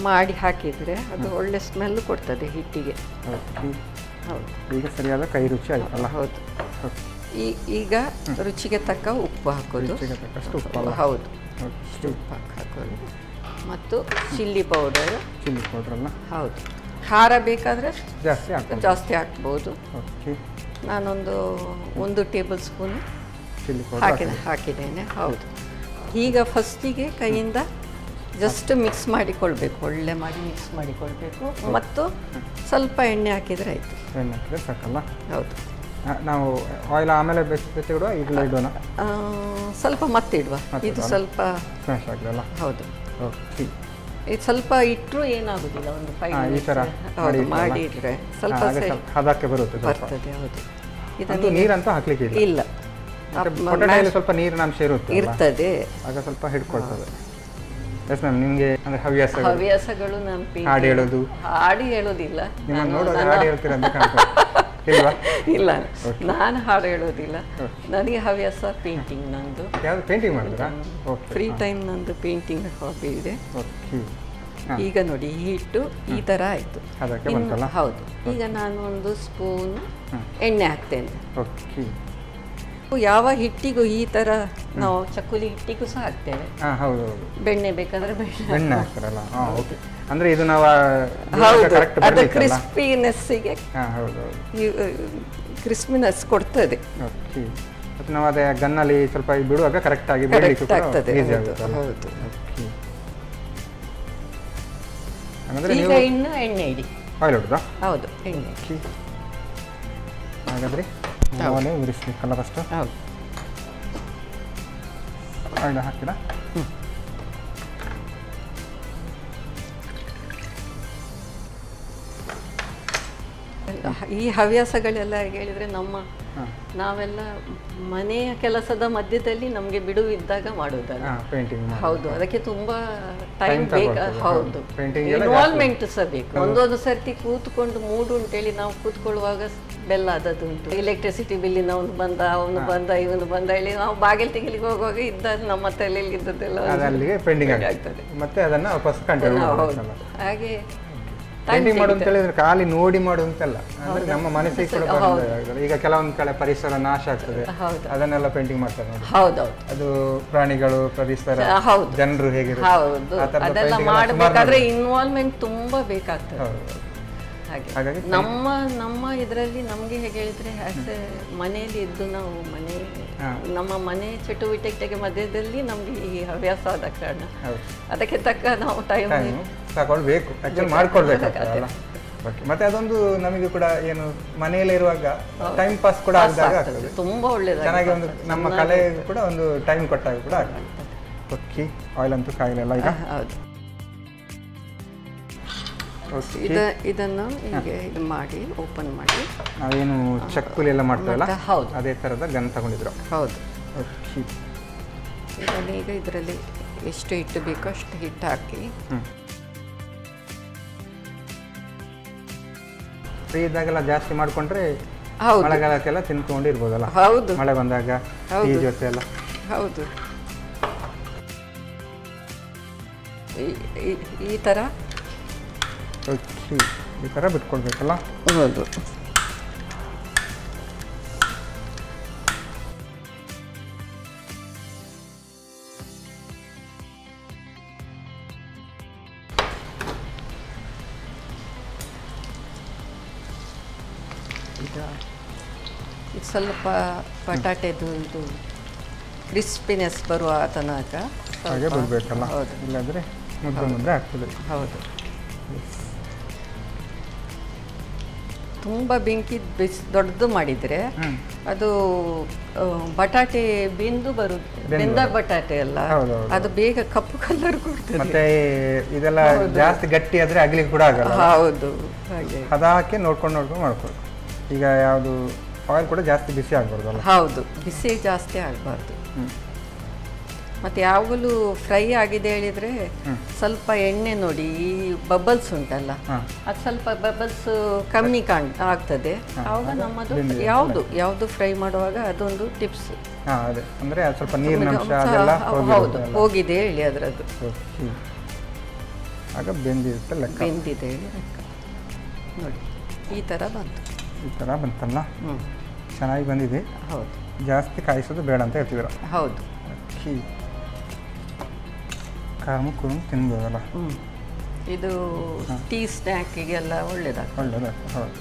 ಮಾಡಿ ಹಾಕಿದರೆ ಅದು ಒಳ್ಳೆ ಸ್ಮೆಲ್ ಕೊಡ್ತದೆ ಹಿಟ್ಟಿಗೆ. ಹೌದು, ಈಗ ಸರಿಯಾದ ಕೈ ರುಚಿ ಆಯ್ತಲ್ಲ? ಹೌದು. ಈಗ ರುಚಿಗೆ ತಕ್ಕ ಉಪ್ಪು ಹಾಕೋದು. ಹೌದು, ಉಪ್ಪು ಹಾಕೋದು. ಮತ್ತು ಚಿಲ್ಲಿ ಪೌಡರ್. ಅಲ್ಲ? ಹೌದು. ಖಾರ ಬೇಕಾದರೆ ಜಾಸ್ತಿ ಹಾಕ್ಬೋದು. ನಾನೊಂದು 1 ಟೇಬಲ್ ಸ್ಪೂನ್ ಹಾಕಿದ್ದೇನೆ. ಹೌದು. ಈಗ ಫಸ್ಟಿಗೆ ಕೈಯಿಂದ ಜಸ್ಟ್ ಮಿಕ್ಸ್ ಮಾಡಿಕೊಳ್ಬೇಕು, ಒಳ್ಳೆ ಮಾಡಿ ಮಿಕ್ಸ್ ಮಾಡಿಕೊಳ್ಬೇಕು. ಮತ್ತು ಸ್ವಲ್ಪ ಎಣ್ಣೆ ಹಾಕಿದರೆ ಆಯಿತು. ಎಣ್ಣೆ ಹಾಕಿದ್ರೆ ಸಾಕಲ್ಲ? ಹೌದು. ನಾವು ಆಯಿಲ್ ಆಮೇಲೆ ಇಡುವ, ಈಗಲೇ ಇಡೋಣ? ಸ್ವಲ್ಪ ಮತ್ತಿಡುವ. ಇದು ಸ್ವಲ್ಪ ಸ್ಮ್ಯಾಶ್ ಆಗಲ್ಲ? ಹೌದು. ಓಕೆ. ಇದು ಸ್ವಲ್ಪ ಇಟ್ಟರು ಏನಾಗೋದಿಲ್ಲ, ಒಂದು 5 ಈ ಥರ ಮಾಡಿ ಇಟ್ಟರೆ ಸ್ವಲ್ಪ ಹದಕ್ಕೆ ಬರ್ತದೆ. ಹೌದು. ಇದನ್ನು ನೀರಂತೂ ಹಾಕ್ಲಿಕ್ಕೆ ಇಲ್ಲ, ಪೊಟೆಟೊದಲ್ಲಿ ಸ್ವಲ್ಪ ನೀರಿನ ಅಂಶ ಇರ್ತದೆ, ಆಗ ಸ್ವಲ್ಪ ಹಿಡ್ಕೊಳ್ತದೆ. ಎಸ್ ಮ್ಯಾಮ್, ನಿಮಗೆ ಅಂದರೆ ಹವ್ಯಾಸಗಳು ನಾನು ಹಾಡು ಹೇಳೋದಿಲ್ಲ. ನಿಮ್ಮನ್ನು ನೋಡೋದು ಹಾಡು ಹೇಳ್ತೀರ ಅಂತ ಕಾಣ್ತದೆ. ಇಲ್ಲ, ನಾನು ಹಾಡು ಹೇಳೋದಿಲ್ಲ. ನನಗೆ ಹವ್ಯಾಸ ಪೇಂಟಿಂಗ್. ನಂದು ಯಾವುದು ಪೇಂಟಿಂಗ್ ಮಾಡಿದ್ರಾ? ಫ್ರೀ ಟೈಮ್ ನಂದು ಪೇಂಟಿಂಗ್ ಹಾಬಿ ಇದೆ. ಈಗ ನೋಡಿ, ಈ ಹಿಟ್ಟು ಈ ಥರ ಆಯಿತು. ಹೌದು. ಈಗ ನಾನು 1 ಸ್ಪೂನ್ ಎಣ್ಣೆ ಹಾಕ್ತೇನೆ. ಯಾವ ಹಿಟ್ಟಿಗೂ ಈ ಥರ ನಾವು ಚಕ್ಕುಲಿ ಹಿಟ್ಟಿಗೂ ಸಹ ಹಾಕ್ತೇವೆ. ಬೆಣ್ಣೆ ಬೇಕಾದ್ರೆ ಬೆಣ್ಣೆ ಹಾಕ್ತಾರಲ್ಲ? ಅಂದರೆ ಇದು ನಾವು ಅದು ಕ್ರಿಸ್ಪಿನೆಸ್ಸಿಗೆ ಕ್ರಿಸ್ಪಿನೆಸ್ ಕೊಡ್ತದೆ. ಮತ್ತು ನಾವು ಅದೇ ಗನ್ನಲ್ಲಿ ಸ್ವಲ್ಪ ಬಿಡುವಾಗ ಕರೆಕ್ಟಾಗಿ ಆಗ್ತದೆ. ಹೌದು. ಈಗ ಇನ್ನು ಎಣ್ಣೆ ಇಡಿ. ಆಯಿಲ್ ಹೊಡೆದಾ? ಹೌದು, ಎಣ್ಣೆ. ಹಾಗಾದರೆ ಉರಿಸ್ಬೇಕಲ್ಲ ಫಸ್ಟು? ಹೌದು. ಆಯಿಲ್ ಹಾಕಿದ? ಈ ಹವ್ಯಾಸಗಳೆಲ್ಲ ಹೇಳಿದರೆ ನಾವೆಲ್ಲ ಮನೆಯ ಕೆಲಸದ ಮಧ್ಯದಲ್ಲಿ ನಮಗೆ ಬಿಡುವಿದ್ದಾಗ ಮಾಡೋದಲ್ಲ. ಹೌದು, ಅದಕ್ಕೆ ತುಂಬ ಟೈಮ್ ಬೇಕು. ಹೌದು, ಇನ್ವಾಲ್ವ್ಮೆಂಟ್ ಸಹ ಬೇಕು. ಒಂದೊಂದು ಸರ್ತಿ ಕೂತ್ಕೊಂಡು ಮೂಡು ಅಂತೇಳಿ ನಾವು ಕೂತ್ಕೊಳ್ಳುವಾಗ ಬೆಲ್ಲ ಆದದುಂಟು. ಎಲೆಕ್ಟ್ರಿಸಿಟಿ ಬಿಲ್ಲಿನ ಅವನು ಬಂದ ಇವನು ಬಂದ ಹೇಳಿ ನಾವು ಬಾಗಿಲು ತೆಗಿಲಿಕ್ಕೆ ಹೋಗುವಾಗ ಇದ್ದ ನಮ್ಮ ತಲೆಯಲ್ಲಿ ಇದ್ದದ್ದೆಲ್ಲ ಪೆಂಡಿಂಗ್ ಆಗ್ತದೆ. ಮತ್ತೆ ಅದನ್ನು ವಾಪಸ್ ಕಂಟಿನ್ಯೂ. ಹಾಗೆ ಪೇಂಟಿಂಗ್ ಮಾಡು ಅಂತ ಹೇಳಿದ್ರೆ ಖಾಲಿ ನೋಡಿ ಮಾಡು ಅಂತಲ್ಲ, ಅಂದ್ರೆ ನಮ್ಮ ಮನಸ್ಸಿಗೆ ಕೂಡ ಈಗ ಕೆಲವೊಂದು ಕಡೆ ಪರಿಸರ ನಾಶ ಆಗ್ತದೆ, ಅದನ್ನೆಲ್ಲ ಪೇಂಟಿಂಗ್ ಮಾಡ್ತಾರೆ ನೋಡಿ. ಹೌದೌದು, ಅದು ಪ್ರಾಣಿಗಳು, ಪರಿಸರ, ಜನರು ಹೇಗಿರುತ್ತೆ ಅದೆಲ್ಲ ಮಾಡಬೇಕಾದ್ರೆ ಇನ್ವಾಲ್ವ್ಮೆಂಟ್ ತುಂಬಾ ಬೇಕಾಗ್ತದೆ. ಹಾಗಾಗಿ ನಮ್ಮ ಇದರಲ್ಲಿ ನಮಗೆ ಹೇಗೆ ಹೇಳಿದ್ರೆ ಮನೆಯಲ್ಲಿ ಇದ್ದು ನಾವು ನಮ್ಮ ಮನೆ ಚಟುವಟಿಕೆಗೆ ಮಧ್ಯದಲ್ಲಿ ನಮಗೆ ಈ ಹವ್ಯಾಸ ಆದ ಕಾರಣ ಅದಕ್ಕೆ ತಕ್ಕ ನಾವು ಟೈಮ್ ತಗೊಳ್ಬೇಕು, ಆಕ್ಚುಲಿ ಮಾಡ್ಕೊಳ್ಬೇಕಾಗ್ತದಲ್ಲ. ಮತ್ತೆ ಅದೊಂದು ನಮಗೆ ಕೂಡ ಏನು ಮನೆಯಲ್ಲೇ ಇರುವಾಗ ಟೈಮ್ ಪಾಸ್ ಕೂಡ ಆದಾಗ ಆಗ್ತದೆ, ತುಂಬಾ ಒಳ್ಳೆಯದು, ಚೆನ್ನಾಗಿ ಒಂದು ನಮ್ಮ ಕಲೆ ಕೂಡ ಒಂದು ಟೈಮ್ ಕೊಟ್ಟಾಗ ಕೂಡ ಆಗ್ತದೆ. ಓಕೆ, ಆಯಿಲ್ ಅಂತೂ ಕಾಯಿಲೆಲ್ಲ ಈಗ ಇದನ್ನು ಹೀಗೆ ಇದು ಮಾಡಿ ಓಪನ್ ಮಾಡಿ ನಾವೇನು ಚಕ್ಕುಲಿ ಎಲ್ಲ ಮಾಡ್ತಾವಲ್ಲ ಅದೇ ಥರದ ಗನ್ ತಗೊಂಡಿದ್ರು. ಹೌದು. ಓಕೆ, ಈಗ ಇದರಲ್ಲಿ ಎಷ್ಟು ಹಿಟ್ಟು ಬೇಕೋ ಅಷ್ಟು ಹಿಟ್ಟು ಹಾಕಿ ಫ್ರೀ ಇದ್ದಾಗೆಲ್ಲ ಜಾಸ್ತಿ ಮಾಡಿಕೊಂಡ್ರೆ ಮಳೆಗಾಲಕ್ಕೆಲ್ಲ ತಿನ್ಕೊಂಡಿರ್ಬೋದಲ್ಲ. ಹೌದು, ಮಳೆ ಬಂದಾಗ ಈ ಜೊತೆ ಎಲ್ಲ. ಹೌದು, ಈ ಥರ ಈ ಥರ ಬಿಟ್ಕೊಳ್ಬೇಕಲ್ಲ. ಹೌದು. ಈಗ ಸ್ವಲ್ಪ ಬಟಾಟೆದು ಇದು ಕ್ರಿಸ್ಪಿನೆಸ್ ಬರುವ ತನಕ ಹಾಗೆ ಬಿಡಬೇಕಲ್ಲ, ಇಲ್ಲಾಂದರೆ ಮುದ್ದೆ ಆಗ್ತದೆ. ಹೌದು, ತುಂಬ ಬೆಂಕಿ ದೊಡ್ಡದು ಮಾಡಿದರೆ ಅದು ಬಟಾಟೆ ಬೆಂದ ಬಟಾಟೆ ಅಲ್ಲ, ಅದು ಬೇಗ ಕಪ್ಪು ಕಲರ್ ಕೊಡ್ತದೆ. ಮತ್ತೆ ಇದೆಲ್ಲ ಜಾಸ್ತಿ ಗಟ್ಟಿ ಆದ್ರೆ ಅಗ್ಲಿಕ್ಕೆ ಕೂಡ ಆಗಲ್ಲ. ಹೌದು, ಹಾಗೆ ಹದ ಹಾಕಿ ನೋಡ್ಕೊಂಡು ಮಾಡ್ಕೊಳ್ಳಿ. ಈಗ ಯಾವುದು ಆಯಿಲ್ ಕೂಡ ಜಾಸ್ತಿ ಬಿಸಿ ಆಗಬಾರ್ದಲ್ಲ? ಹೌದು, ಬಿಸಿ ಜಾಸ್ತಿ ಆಗಬಾರ್ದು. ಮತ್ತು ಯಾವಾಗಲೂ ಫ್ರೈ ಆಗಿದೆ ಹೇಳಿದರೆ ಸ್ವಲ್ಪ ಎಣ್ಣೆ ನೋಡಿ, ಈ ಬಬಲ್ಸ್ ಉಂಟಲ್ಲ, ಅದು ಸ್ವಲ್ಪ ಬಬಲ್ಸ್ ಕಮ್ಮಿ ಆಗ್ತದೆ. ಆವಾಗ ನಮ್ಮದು ಯಾವುದು ಫ್ರೈ ಮಾಡುವಾಗ ಅದೊಂದು ಟಿಪ್ಸ್. ಅದೇ ಅಂದರೆ ಸ್ವಲ್ಪ ನೀರಿನ ಅಂಶ ಅದೆಲ್ಲ ಹೌದು ಹೋಗಿದೆ ಹೇಳಿ ಅದರದ್ದು. ಆಗ ಬೆಂದಿರುತ್ತೆ ಲೆಕ್ಕ. ಬೆಂದಿದೆ ಹೇಳಿ ಲೆಕ್ಕ. ನೋಡಿ ಈ ಥರ ಬಂತಲ್ಲ, ಚೆನ್ನಾಗಿ ಬಂದಿದೆ. ಹೌದು, ಜಾಸ್ತಿ ಕಾಯಿಸೋದು ಬೇಡ ಅಂತ ಹೇಳ್ತಿದ್ದೀರ? ಹೌದು. ಕುರುಮು ತಿನ್ಬೋದಲ್ಲ? ಇದು ಟೀ ಸ್ನ್ಯಾಕಿಗೆಲ್ಲ ಒಳ್ಳೆಯದಾಗ್ತದೆ. ಹೌದು.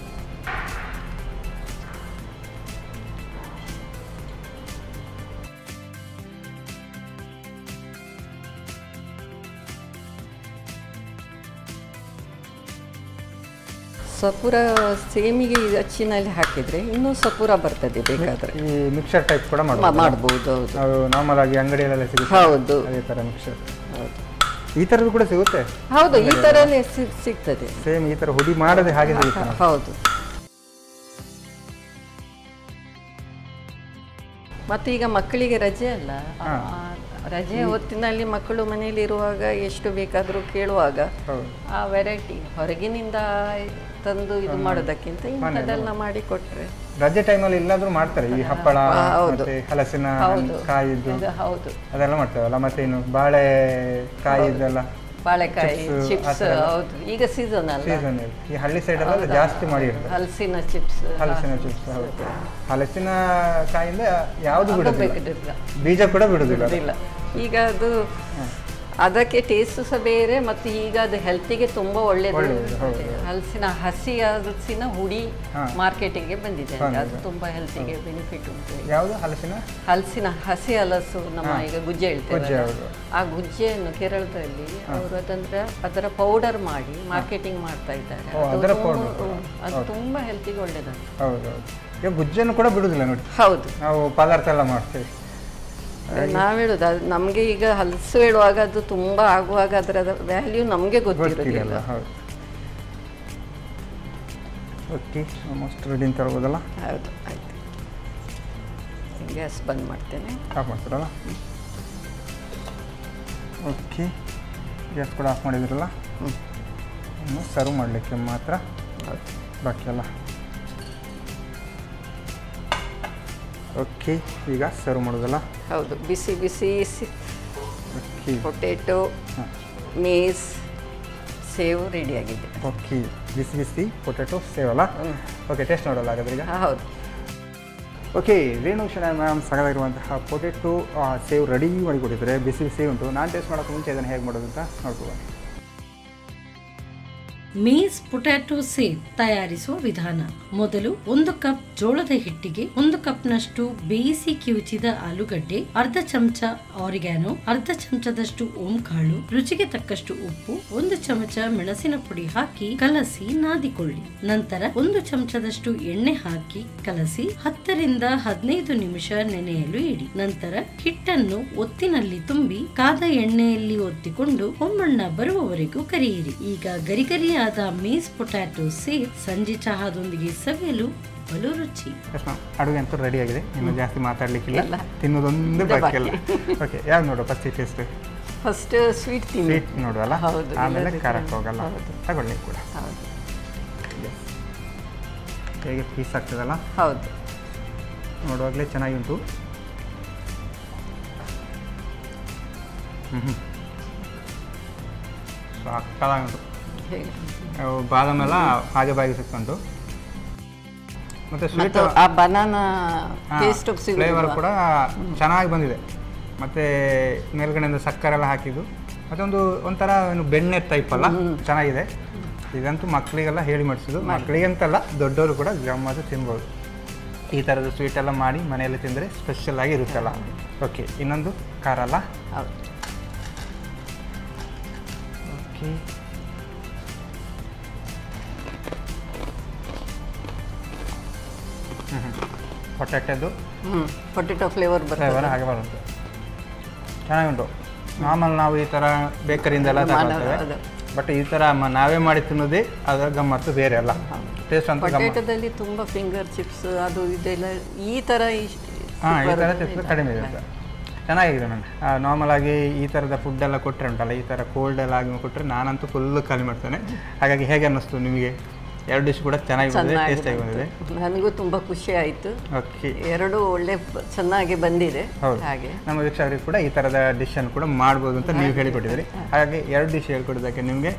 ಸಪೂರ ಸೇಮಿಗೆ ಅಚ್ಚಿನಲ್ಲಿ ಹಾಕಿದರೆ ಇನ್ನೂ ಸಪೂರ ಬರ್ತದೆ. ಬೇಕಾದರೆ ಈ ಮಿಕ್ಸರ್ ಟೈಪ್ ಕೂಡ ಮಾಡ್ಬೋದು. ಹೌದು, ನಾರ್ಮಲ್ ಆಗಿ ಅಂಗಡಿಯಲ್ಲೆಲ್ಲ ಸಿಗುತ್ತೆ. ಹೌದು, ಅದೇ ಥರ ಮಿಕ್ಸರ್. ಹೌದು, ಈ ಥರದ್ದು ಕೂಡ ಸಿಗುತ್ತೆ. ಹೌದು, ಈ ಥರನೇ ಸಿಗ್ತದೆ. ಸೇಮ್ ಈ ಥರ ಹುಡಿ ಮಾಡದೆ ಹಾಗೆ ಸಿಗುತ್ತೆ. ಹೌದು. ಮತ್ತು ಈಗ ಮಕ್ಕಳಿಗೆ ರಜೆ ಅಲ್ಲ, ರಜೆ ಹೊತ್ತಿನಲ್ಲಿ ಮಕ್ಕಳು ಮನೆಯಲ್ಲಿ ಇರುವಾಗ ಎಷ್ಟು ಬೇಕಾದರೂ ಕೇಳುವಾಗ ಆ ವೆರೈಟಿ ಹೊರಗಿನಿಂದ ತಂದು ಇದು ಮಾಡೋದಕ್ಕಿಂತ ಇಂಥದ್ದೆಲ್ಲ ಮಾಡಿ ಕೊಟ್ಟರೆ. ರಜೆ ಟೈಮಲ್ಲಿ ಎಲ್ಲಾದರೂ ಮಾಡ್ತಾರೆ ಈ ಹಪ್ಪಳ, ಹಲಸಿನ ಕಾಯಿದ್ದು, ಹೌದು ಅದೆಲ್ಲ ಮಾಡ್ತಾರಲ್ಲ. ಮತ್ತೆ ಇನ್ನು ಬಾಳೆ ಕಾಯಿದ್ದೆಲ್ಲ, ಬಾಳೆಕಾಯಿ ಚಿಪ್ಸ್. ಹೌದು, ಈಗ ಸೀಸನ್ ಅಲ್ಲ. ಈ ಹಳ್ಳಿ ಸೈಡ್ ಎಲ್ಲ ಜಾಸ್ತಿ ಮಾಡಿರ್ತಾರೆ ಹಲಸಿನ ಚಿಪ್ಸ್. ಹೌದು, ಹಲಸಿನ ಕಾಯಿಂದ ಯಾವುದು ಬಿಡುದಿಲ್ಲ, ಬೀಜ ಕೂಡ ಬಿಡುದಿಲ್ಲ. ಈಗ ಅದು ಅದಕ್ಕೆ ಟೇಸ್ಟ್ ಸಹ ಬೇರೆ, ಮತ್ತು ಈಗ ಅದು ಹೆಲ್ತಿಗೆ ತುಂಬ ಒಳ್ಳೆಯದು. ಹಸಿ ಹಲಸಿನ ಹುಡಿ ಮಾರ್ಕೆಟಿಗೆ ಬಂದಿದೆ, ಅದು ತುಂಬ ಹೆಲ್ತಿಗೆ ಬೆನಿಫಿಟ್ ಉಂಟು. ಯಾವುದು ಹಲಸಿನ ಹಸಿ ಹಲಸು, ನಮ್ಮ ಈಗ ಗುಜ್ಜೆ ಹೇಳ್ತೇವೆ, ಆ ಗುಜ್ಜೆಯನ್ನು ಕೇರಳದಲ್ಲಿ ಅವರು ಅದರ ಪೌಡರ್ ಮಾಡಿ ಮಾರ್ಕೆಟಿಂಗ್ ಮಾಡ್ತಾ ಇದ್ದಾರೆ. ಅದು ತುಂಬ ಹೆಲ್ತಿಗೆ ಒಳ್ಳೆಯದು. ಈಗ ಗುಜ್ಜೆಯನ್ನು ಕೂಡ ಬಿಡುದಿಲ್ಲ ನೋಡಿ. ಹೌದು, ನಾವು ಪದಾರ್ಥ ಎಲ್ಲ ಮಾಡ್ತೇವೆ. ನಾವು ಹೇಳೋದು ಅದು ನಮಗೆ ಈಗ ಹಲಸು ಹೇಳುವಾಗ ಅದು ತುಂಬ ಆಗುವಾಗ ಅದರ ವ್ಯಾಲ್ಯೂ ನಮಗೆ ಗೊತ್ತಿರೋದಿಲ್ಲ. ಹೌದು. ಓಕೆ, ಆಲ್ಮೋಸ್ಟ್ ರೆಡಿ ಅಂತ ಹೇಳ್ಬೋದಲ್ಲ? ಹೌದು, ಆಯಿತು. ಗ್ಯಾಸ್ ಬಂದ್ ಮಾಡ್ತೇನೆ. ಆಫ್ ಮಾಡ್ತೀರಲ್ಲ? ಓಕೆ, ಗ್ಯಾಸ್ ಕೂಡ ಆಫ್ ಮಾಡಿದ್ರಲ್ಲ? ಇನ್ನು ಸರ್ವ್ ಮಾಡಲಿಕ್ಕೆ ಮಾತ್ರ ಬಾಕಿ ಅಲ್ಲ. ಓಕೆ, ಈಗ ಸರ್ವ್ ಮಾಡೋದಲ್ಲ? ಹೌದು, ಬಿಸಿ ಬಿಸಿ ಪೊಟೇಟೊ, ಮೇಸ್, ಸೇವ್ ರೆಡಿಯಾಗಿದೆ. ಓಕೆ, ಬಿಸಿ ಬಿಸಿ ಪೊಟೇಟೊ ಸೇವ್ ಅಲ್ಲ? ಓಕೆ, ಟೇಸ್ಟ್ ನೋಡೋಲ್ಲ ಹಾಗಾದ್ರೆ ಈಗ? ಹೌದು. ಓಕೆ, ರೇಣು ಶನ ಮ್ಯಾಮ್ ಸಾಕಾಗಿರುವಂತಹ ಪೊಟೇಟೊ ಸೇವ್ ರೆಡಿ ಮಾಡಿ ಕೊಟ್ಟಿದ್ದಾರೆ. ಬಿಸಿ ಬಿಸಿ ಉಂಟು. ನಾನು ಟೇಸ್ಟ್ ಮಾಡೋಕ್ಕೆ ಮುಂಚೆ ಇದನ್ನು ಹೇಗೆ ಮಾಡೋದು ಅಂತ ನೋಡ್ಕೊಳ್ಳೋಣ. ಮೇಸ್ ಪೊಟ್ಯಾಟೊ ಸೇವ್ ತಯಾರಿಸುವ ವಿಧಾನ. ಮೊದಲು 1 ಕಪ್ ಜೋಳದ ಹಿಟ್ಟಿಗೆ 1 ಕಪ್ನಷ್ಟು ಬೇಯಿಸಿ ಕಿವುಚಿದ ಆಲೂಗಡ್ಡೆ, ಅರ್ಧ ಚಮಚ ಆರಿಗ್ಯಾನೋ, ಅರ್ಧ ಚಮಚದಷ್ಟು ಓಂಕಾಳು, ರುಚಿಗೆ ತಕ್ಕಷ್ಟು ಉಪ್ಪು, 1 ಚಮಚ ಮೆಣಸಿನ ಪುಡಿ ಹಾಕಿ ಕಲಸಿ ನಾದಿಕೊಳ್ಳಿ. ನಂತರ 1 ಚಮಚದಷ್ಟು ಎಣ್ಣೆ ಹಾಕಿ ಕಲಸಿ 10 ರಿಂದ 15 ನಿಮಿಷ ನೆನೆಯಲು ಇಡಿ. ನಂತರ ಹಿಟ್ಟನ್ನು ಒತ್ತಿನಲ್ಲಿ ತುಂಬಿ ಕಾದ ಎಣ್ಣೆಯಲ್ಲಿ ಒತ್ತಿಕೊಂಡು ಹೊಮ್ಮಣ್ಣ ಬರುವವರೆಗೂ ಕರಿಯಿರಿ. ಈಗ ಗರಿಗರಿಯಾದ ಮೇಸ್ ಪೊಟ್ಯಾಟೊ ಸೇವ್ ಸಂಜೆ ಚಹಾದೊಂದಿಗೆ ಸವಿಯಲು ಬಲು ರುಚಿ. ಅಡುಗೆ ಅಂತೂ ರೆಡಿ ಆಗಿದೆ, ಇನ್ನು ಜಾಸ್ತಿ ಮಾತಾಡ್ಲಿಕ್ಕಿಲ್ಲ, ತಿನ್ನೋದೊಂದು ಬಾಕಿ ಅಲ್ಲ. ಓಕೆ, ಯಾವ್ದು ನೋಡು ಫಸ್ಟ್? ಫಸ್ಟ್ ಸ್ವೀಟ್ ನೋಡುವಲ್ಲ, ಆಮೇಲೆ ಖಾರಕ್ಕೆ ಹೋಗಲ್ಲ. ತಗೊಳ್ಳಿ ಕೂಡ. ಹೇಗೆ ಪೀಸ್ ಆಗ್ತದಲ್ಲ? ಹೌದು, ನೋಡುವಾಗಲೇ ಚೆನ್ನಾಗಿ ಉಂಟು. ಸಾಕಾಗುಂಟು. ಬಾದಾಮ್ ಎಲ್ಲ ಹಾಗೆ ಬಾಯಿಗೆ ಸಿಕ್ಕೊಂಡು, ಮತ್ತೆ ಸ್ವೀಟ್ ಬನಾನಾ ಟೇಸ್ಟ್ ಫ್ಲೇವರ್ ಕೂಡ ಚೆನ್ನಾಗಿ ಬಂದಿದೆ. ಮತ್ತು ಮೇಲ್ಗಡೆಯಿಂದ ಸಕ್ಕರೆ ಎಲ್ಲ ಹಾಕಿದ್ದು, ಮತ್ತೊಂದು ಒಂಥರ ಬೆಣ್ಣೆ ಟೈಪ್ ಅಲ್ಲ, ಚೆನ್ನಾಗಿದೆ. ಇದಂತೂ ಮಕ್ಕಳಿಗೆಲ್ಲ ಹೇಳಿ ಮಾಡಿಸಿದ್ದು. ಮಕ್ಕಳಿಗಂತಲ್ಲ, ದೊಡ್ಡವರು ಕೂಡ ಗಮ್ಮತ್ತು ತಿನ್ಬೋದು. ಈ ಥರದ ಸ್ವೀಟ್ ಎಲ್ಲ ಮಾಡಿ ಮನೆಯಲ್ಲಿ ತಿಂದರೆ ಸ್ಪೆಷಲ್ ಆಗಿ ಇರುತ್ತಲ್ಲ. ಓಕೆ, ಇನ್ನೊಂದು ಖಾರ ಅಲ್ಲ? ಓಕೆ, ಪೊಟ್ಯಾಟೋದು ಪೊಟ್ಯಾಟೊ ಫ್ಲೇವರ್ ಫ್ಲೇವರ್ ಹಾಗೆ ಬರುತ್ತೆ. ಚೆನ್ನಾಗುಂಟು. ನಾರ್ಮಲ್ ನಾವು ಈ ಥರ ಬೇಕರಿಯಿಂದೆಲ್ಲ ತಗೊಳ್ತೇವೆ, ಬಟ್ ಈ ಥರ ನಾವೇ ಮಾಡಿ ತಿನ್ನೋದೇ ಅದರ ಗಮ್ಮತ್ತು ಬೇರೆ ಅಲ್ಲ. ಟೇಸ್ಟ್ ಅಂತ ಪೊಟ್ಯಾಟೊದಲ್ಲಿ ತುಂಬ ಫಿಂಗರ್ ಚಿಪ್ಸ್ ಅದು ಇದೆಲ್ಲ ಈ ಥರ ಚಿಪ್ಸ್ ಕಡಿಮೆ ಇದೆ. ಚೆನ್ನಾಗಿದೆ ಮ್ಯಾಮ್. ನಾರ್ಮಲ್ ಆಗಿ ಈ ಥರದ ಫುಡ್ ಎಲ್ಲ ಕೊಟ್ಟರೆ ಉಂಟಲ್ಲ, ಈ ಥರ ಕೋಲ್ಡ್ ಎಲ್ಲ ಆಗಿ ಕೊಟ್ಟರೆ ನಾನಂತೂ ಫುಲ್ಲು ಖಾಲಿ ಮಾಡ್ತೇನೆ. ಹಾಗಾಗಿ ಹೇಗೆ ಅನ್ನಿಸ್ತು ನಿಮಗೆ? 2 ಡಿಶ್ ಕೂಡ ಚೆನ್ನಾಗಿ ಬಂದಿದೆ, ಟೇಸ್ಟಾಗಿ ಬಂದಿದೆ. ನನಗೂ ತುಂಬ ಖುಷಿ ಆಯಿತು. ಓಕೆ, ಎರಡು ಒಳ್ಳೆ ಚೆನ್ನಾಗಿ ಬಂದಿದೆ. ಹೌದು, ಹಾಗೆ ನಮ್ಮ ವೀಕ್ಷಕರಿಗೆ ಕೂಡ ಈ ಥರದ ಡಿಶನ್ನು ಕೂಡ ಮಾಡ್ಬೋದು ಅಂತ ನೀವು ಹೇಳಿಕೊಟ್ಟಿದ್ದೀರಿ. ಹಾಗಾಗಿ 2 ಡಿಶ್ ಹೇಳ್ಕೊಡೋದಕ್ಕೆ ನಿಮಗೆ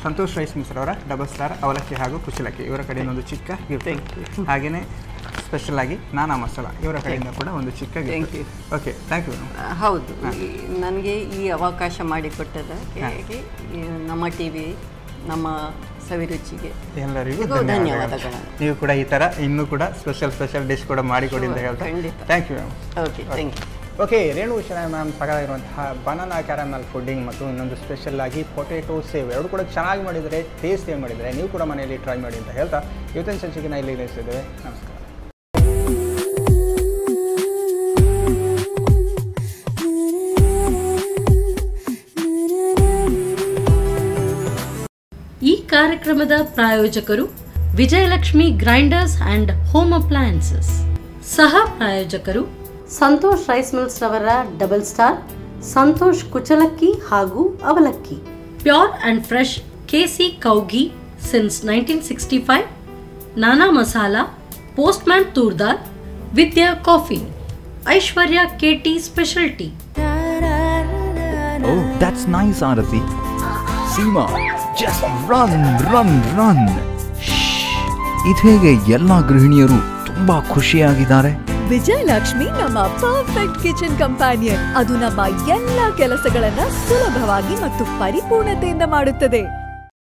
ಸಂತೋಷ್ ರೈಸ್ ಮಿಲ್ಸ್ ಅವರ ಡಬಲ್ ಸ್ಟಾರ್ ಅವಲಕ್ಕಿ ಹಾಗೂ ಕುಚಲಕ್ಕಿ ಇವರ ಕಡೆಯಿಂದ ಒಂದು ಚಿಕ್ಕ ಗಿಫ್ಟ್, ಹಾಗೆಯೇ ಸ್ಪೆಷಲ್ ಆಗಿ ನಾನಾ ಮಸಾಲ ಇವರ ಕಡೆಯಿಂದ ಕೂಡ ಒಂದು ಚಿಕ್ಕ ಗಿಫ್ಟ್. Okay, thank you. ಹೌದು, ನನಗೆ ಈ ಅವಕಾಶ ಮಾಡಿಕೊಟ್ಟದಕ್ಕೆ ನಮ್ಮ ಟಿವಿ, ನಮ್ಮ ಸವಿರುಚಿಗೆ ಎಲ್ಲರಿಗೂ ಧನ್ಯವಾದಗಳು. ನೀವು ಕೂಡ ಈ ಥರ ಇನ್ನೂ ಕೂಡ ಸ್ಪೆಷಲ್ ಡಿಶ್ ಕೂಡ ಮಾಡಿಕೊಡಿ ಅಂತ ಹೇಳ್ತಾರೆ. Thank you ma'am. Okay, thank you. Okay, Renu Shenoy ma'am ಸಗದಾಗಿರುವಂತಹ ಬನಾನಾ ಕ್ಯಾರಮಲ್ ಫುಡ್ಡಿಂಗ್ ಮತ್ತು ಇನ್ನೊಂದು ಸ್ಪೆಷಲ್ ಆಗಿ ಪೊಟೆಟೊ ಸೇವ್ ಎರಡು ಕೂಡ ಚೆನ್ನಾಗಿ ಮಾಡಿದರೆ, ಟೇಸ್ಟಿಯಾಗಿ ಮಾಡಿದರೆ ನೀವು ಕೂಡ ಮನೆಯಲ್ಲಿ ಟ್ರೈ ಮಾಡಿ ಅಂತ ಹೇಳ್ತಾ ಇವತ್ತಿನ ಸಂಚಿಕೆನ ಇಲ್ಲಿ ನಿಲ್ಲಿಸಿದ್ದೇವೆ. ನಮಸ್ಕಾರ. ಈ ಕಾರ್ಯಕ್ರಮದ ಪ್ರಾಯೋಜಕರು Vijayalakshmi grinders and home appliances. ಸಹ ಪ್ರಾಯೋಜಕರು ಸಂತೋಷ್ ರೈಸ್ ಮಿಲ್ಸ್ ರವರ ಡಬಲ್ ಸ್ಟಾರ್, ಸಂತೋಷ್ ಕುಚಲಕ್ಕಿ ಹಾಗೂ ಅವಲಕ್ಕಿ, pure and fresh KC Kowgi since 1965, Nana Masala, postman ತೂರ್ದಾರ್, Vidya coffee, Aishwarya KT speciality. Oh, that's nice, Arati. Seema, just run. ಇದು ಹೇಗೆ ಎಲ್ಲ ಗೃಹಿಣಿಯರು ತುಂಬಾ ಖುಷಿಯಾಗಿದ್ದಾರೆ. ವಿಜಯಲಕ್ಷ್ಮಿ ನಮ್ಮ ಪರ್ಫೆಕ್ಟ್ ಕಿಚನ್ ಕಂಪ್ಯಾನಿಯನ್. ಅದು ನಮ್ಮ ಎಲ್ಲ ಕೆಲಸಗಳನ್ನ ಸುಲಭವಾಗಿ ಮತ್ತು ಪರಿಪೂರ್ಣತೆಯಿಂದ ಮಾಡುತ್ತದೆ.